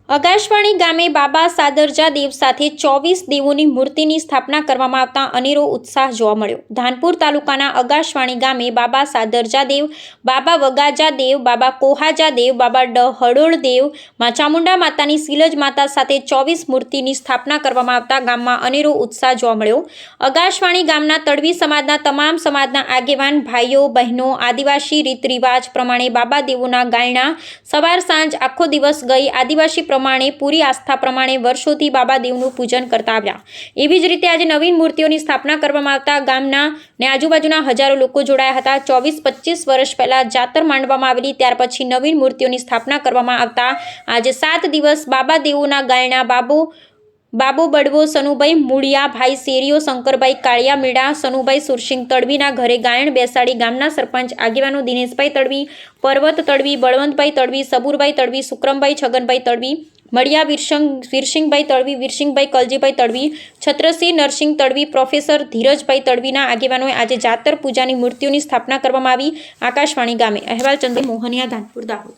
અગાશવાણી ગામે બાબા સાદરજા દેવ સાથે 24 દેવોની મૂર્તિની સ્થાપના કરવામાં આવતા અનેરો ઉત્સાહ જોવા મળ્યો। ધાનપુર તાલુકાના અગાશવાણી ગામે બાબા સાદરજા દેવ, બાબા વગાજા દેવ, બાબા કોહાજા દેવ, બાબા હડોળ દેવ, માં ચામુંડા માતાની સિલજ માતા સાથે 24 મૂર્તિની સ્થાપના કરવામાં આવતા ગામમાં અનેરો ઉત્સાહ જોવા મળ્યો। અગાશવાણી ગામના તડવી સમાજના તમામ સમાજના આગેવાન ભાઈઓ બહેનો આદિવાસી રીત રિવાજ પ્રમાણે બાબા દેવોના ગાયણા સવાર સાંજ આખો દિવસ ગઈ આદિવાસી પ્રમાણે પૂરી આસ્થા પ્રમાણે વર્ષોથી બાબા દેવનું પૂજન કરતા આવ્યા। એવી જ રીતે આજે નવીન મૂર્તિઓની સ્થાપના કરવામાં આવતા ગામના ને આજુબાજુના હજારો લોકો જોડાયા હતા। 24-25 વર્ષ પહેલા જાતર માંડવામાં આવેલી, ત્યાર પછી નવીન મૂર્તિઓની સ્થાપના કરવામાં આવતા આજે 7 દિવસ બાબા દેવોના ગાયણા બાબો બડવો સનુભાઈ મૂળિયા, ભાઈ શેરીઓ શંકરભાઈ કાળિયા મેળા, સનુભાઈ સુરસિંગ તડવીના ઘરે ગાયણ બેસાડી ગામના સરપંચ આગેવાનો દિનેશભાઈ તડવી, પર્વત તડવી, બળવંતભાઈ તડવી, સબુરભાઈ તડવી, સુક્રમભાઈ છગનભાઈ તડવી, મળિયા વીરસિંહભાઈ તડવી, વીરસિંહભાઈ કલજીભાઈ તડવી, છત્રસિંહ નરસિંહ તડવી, પ્રોફેસર ધીરજભાઈ તડવીના આગેવાનોએ આજે જાતર પૂજાની મૂર્તિઓની સ્થાપના કરવામાં આવી। આકાશવાણી ગામે અહેવાલ ચંદ્ર મોહનિયા, ધાનપુર, દાહોદ।